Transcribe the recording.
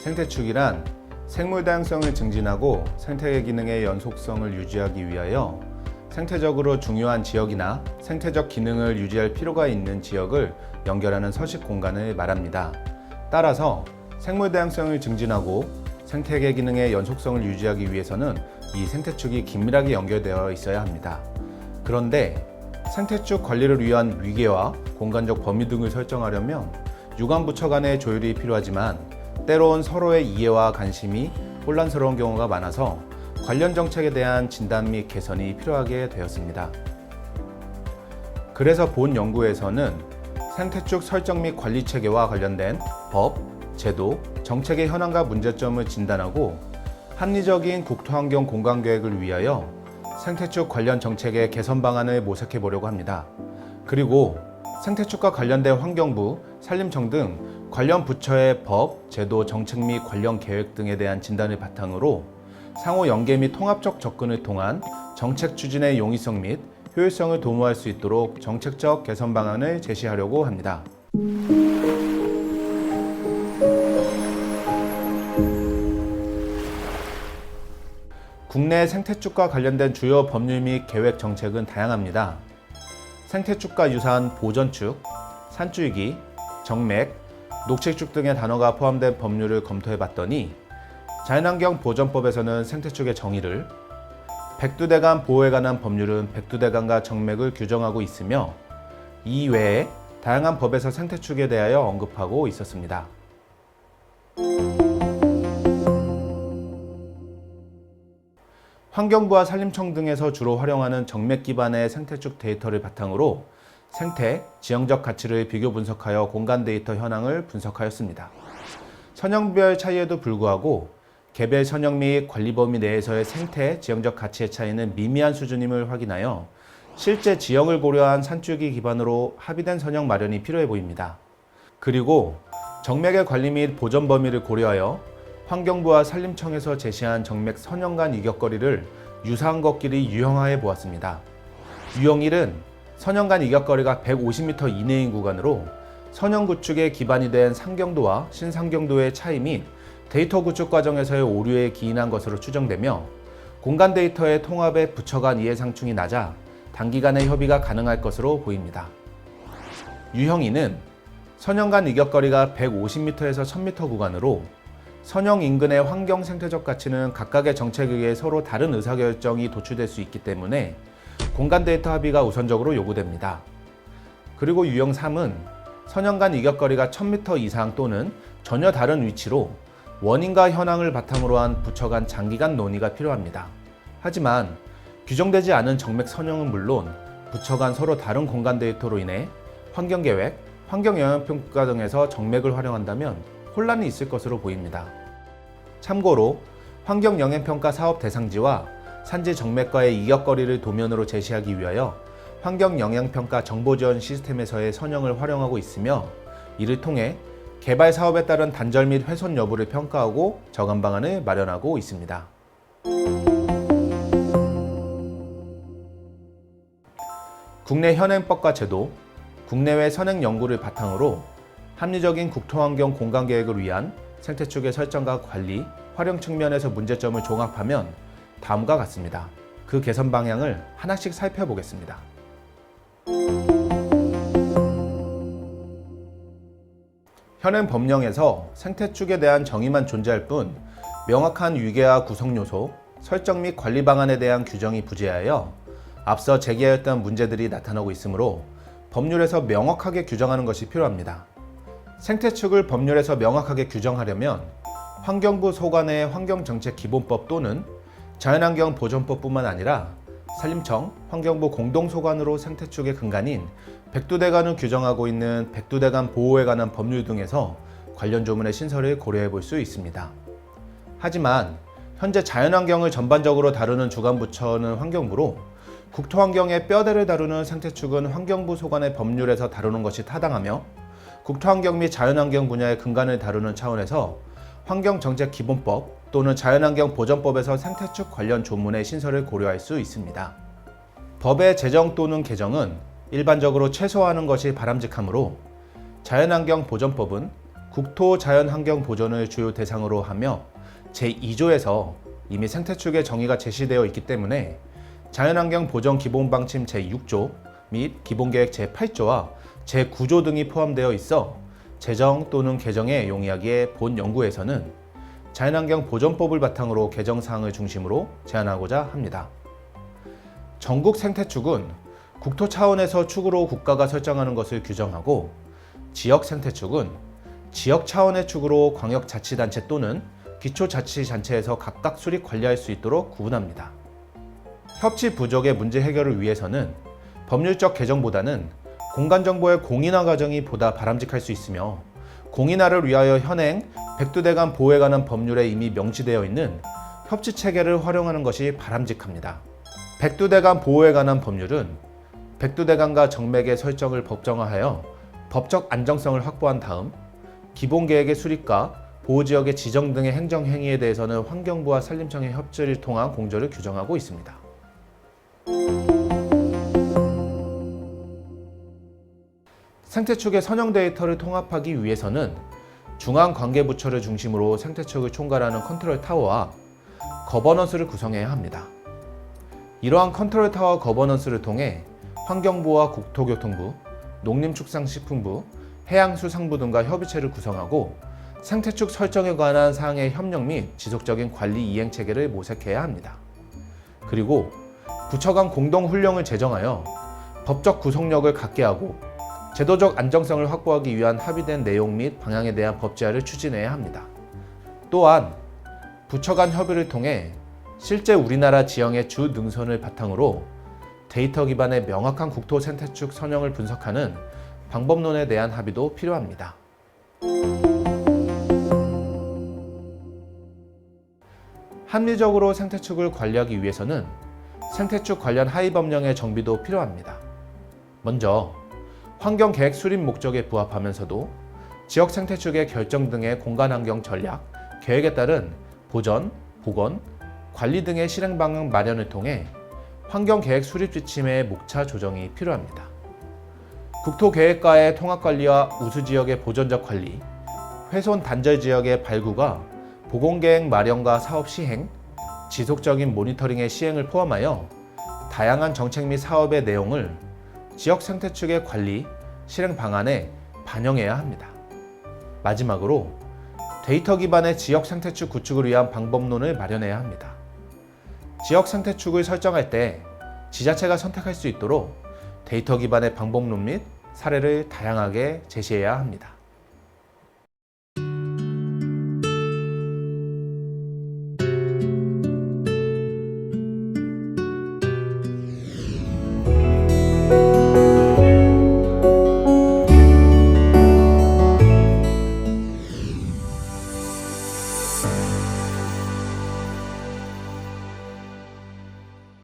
생태축이란 생물 다양성을 증진하고 생태 기능의 연속성을 유지하기 위하여 생태적으로 중요한 지역이나 생태적 기능을 유지할 필요가 있는 지역을 연결하는 서식 공간을 말합니다. 따라서 생물 다양성을 증진하고 생태계 기능의 연속성을 유지하기 위해서는 이 생태축이 긴밀하게 연결되어 있어야 합니다. 그런데 생태축 관리를 위한 위계와 공간적 범위 등을 설정하려면 유관부처 간의 조율이 필요하지만 때론 서로의 이해와 관심이 혼란스러운 경우가 많아서 관련 정책에 대한 진단 및 개선이 필요하게 되었습니다. 그래서 본 연구에서는 생태축 설정 및 관리 체계와 관련된 법, 제도, 정책의 현황과 문제점을 진단하고 합리적인 국토환경 공간계획을 위하여 생태축 관련 정책의 개선 방안을 모색해 보려고 합니다. 그리고 생태축과 관련된 환경부, 산림청 등 관련 부처의 법, 제도, 정책 및 관련 계획 등에 대한 진단을 바탕으로 상호 연계 및 통합적 접근을 통한 정책 추진의 용이성 및 효율성을 도모할 수 있도록 정책적 개선 방안을 제시하려고 합니다. 국내 생태축과 관련된 주요 법률 및 계획 정책은 다양합니다. 생태축과 유사한 보전축, 산줄기, 정맥, 녹색축 등의 단어가 포함된 법률을 검토해 봤더니 자연환경 보전법에서는 생태축의 정의를, 백두대간 보호에 관한 법률은 백두대간과 정맥을 규정하고 있으며 이 외에 다양한 법에서 생태축에 대하여 언급하고 있었습니다. 환경부와 산림청 등에서 주로 활용하는 정맥 기반의 생태축 데이터를 바탕으로 생태, 지형적 가치를 비교 분석하여 공간 데이터 현황을 분석하였습니다. 선형별 차이에도 불구하고 개별 선형 및 관리 범위 내에서의 생태, 지형적 가치의 차이는 미미한 수준임을 확인하여 실제 지형을 고려한 산줄기 기반으로 합의된 선형 마련이 필요해 보입니다. 그리고 정맥의 관리 및 보전 범위를 고려하여 환경부와 산림청에서 제시한 정맥 선형간 이격거리를 유사한 것끼리 유형화해 보았습니다. 유형1은 선형간 이격거리가 150m 이내인 구간으로 선형 구축에 기반이 된 상경도와 신상경도의 차이 및 데이터 구축 과정에서의 오류에 기인한 것으로 추정되며 공간 데이터의 통합에 부처 간 이해상충이 낮아 단기간에 협의가 가능할 것으로 보입니다. 유형2는 선형간 이격거리가 150m에서 1000m 구간으로 선형 인근의 환경 생태적 가치는 각각의 정책에 의해 서로 다른 의사결정이 도출될 수 있기 때문에 공간 데이터 합의가 우선적으로 요구됩니다. 그리고 유형 3은 선형간 이격거리가 1000m 이상 또는 전혀 다른 위치로 원인과 현황을 바탕으로 한 부처 간 장기간 논의가 필요합니다. 하지만 규정되지 않은 정맥 선형은 물론 부처 간 서로 다른 공간 데이터로 인해 환경계획, 환경영향평가 등에서 정맥을 활용한다면 혼란이 있을 것으로 보입니다. 참고로 환경영향평가 사업 대상지와 산지 정맥과의 이격거리를 도면으로 제시하기 위하여 환경영향평가 정보지원 시스템에서의 선형을 활용하고 있으며 이를 통해 개발 사업에 따른 단절 및 훼손 여부를 평가하고 저감 방안을 마련하고 있습니다. 국내 현행법과 제도, 국내외 선행 연구를 바탕으로 합리적인 국토환경 공간계획을 위한 생태축의 설정과 관리, 활용 측면에서 문제점을 종합하면 다음과 같습니다. 그 개선 방향을 하나씩 살펴보겠습니다. 현행 법령에서 생태축에 대한 정의만 존재할 뿐 명확한 위계와 구성 요소, 설정 및 관리 방안에 대한 규정이 부재하여 앞서 제기하였던 문제들이 나타나고 있으므로 법률에서 명확하게 규정하는 것이 필요합니다. 생태축을 법률에서 명확하게 규정하려면 환경부 소관의 환경정책기본법 또는 자연환경보전법뿐만 아니라 산림청, 환경부 공동소관으로 생태축의 근간인 백두대간을 규정하고 있는 백두대간 보호에 관한 법률 등에서 관련 조문의 신설을 고려해 볼 수 있습니다. 하지만 현재 자연환경을 전반적으로 다루는 주관부처는 환경부로 국토환경의 뼈대를 다루는 생태축은 환경부 소관의 법률에서 다루는 것이 타당하며 국토환경 및 자연환경 분야의 근간을 다루는 차원에서 환경정책기본법 또는 자연환경보전법에서 생태축 관련 조문의 신설을 고려할 수 있습니다. 법의 제정 또는 개정은 일반적으로 최소화하는 것이 바람직하므로 자연환경보전법은 국토 자연환경 보존을 주요 대상으로 하며 제2조에서 이미 생태축의 정의가 제시되어 있기 때문에 자연환경 보전 기본방침 제6조 및 기본계획 제8조와 제9조 등이 포함되어 있어 제정 또는 개정에 용이하기에 본 연구에서는 자연환경 보전법을 바탕으로 개정사항을 중심으로 제안하고자 합니다. 전국 생태축은 국토 차원에서 축으로 국가가 설정하는 것을 규정하고, 지역 생태축은 지역 차원의 축으로 광역자치단체 또는 기초자치단체에서 각각 수립 관리할 수 있도록 구분합니다. 협치 부족의 문제 해결을 위해서는 법률적 개정보다는 공간정보의 공인화 과정이 보다 바람직할 수 있으며, 공인화를 위하여 현행 백두대간 보호에 관한 법률에 이미 명시되어 있는 협치체계를 활용하는 것이 바람직합니다. 백두대간 보호에 관한 법률은 백두대간과 정맥의 설정을 법정화하여 법적 안정성을 확보한 다음 기본계획의 수립과 보호지역의 지정 등의 행정행위에 대해서는 환경부와 산림청의 협조를 통한 공조를 규정하고 있습니다. 생태축의 선형 데이터를 통합하기 위해서는 중앙관계부처를 중심으로 생태축을 총괄하는 컨트롤 타워와 거버넌스를 구성해야 합니다. 이러한 컨트롤 타워 거버넌스를 통해 환경부와 국토교통부, 농림축산식품부, 해양수산부 등과 협의체를 구성하고 생태축 설정에 관한 사항의 협력 및 지속적인 관리 이행 체계를 모색해야 합니다. 그리고 부처 간 공동훈령을 제정하여 법적 구속력을 갖게 하고 제도적 안정성을 확보하기 위한 합의된 내용 및 방향에 대한 법제화를 추진해야 합니다. 또한 부처 간 협의를 통해 실제 우리나라 지형의 주 능선을 바탕으로 데이터 기반의 명확한 국토 생태축 선형을 분석하는 방법론에 대한 합의도 필요합니다. 합리적으로 생태축을 관리하기 위해서는 생태축 관련 하위 법령의 정비도 필요합니다. 먼저 환경계획 수립 목적에 부합하면서도 지역 생태축의 결정 등의 공간환경 전략, 계획에 따른 보전, 복원, 관리 등의 실행 방향 마련을 통해 환경계획 수립 지침의 목차 조정이 필요합니다. 국토계획과의 통합관리와 우수지역의 보전적 관리, 훼손 단절 지역의 발구가 보건계획 마련과 사업 시행, 지속적인 모니터링의 시행을 포함하여 다양한 정책 및 사업의 내용을 지역 생태축의 관리, 실행 방안에 반영해야 합니다. 마지막으로 데이터 기반의 지역 생태축 구축을 위한 방법론을 마련해야 합니다. 지역 생태축을 설정할 때 지자체가 선택할 수 있도록 데이터 기반의 방법론 및 사례를 다양하게 제시해야 합니다.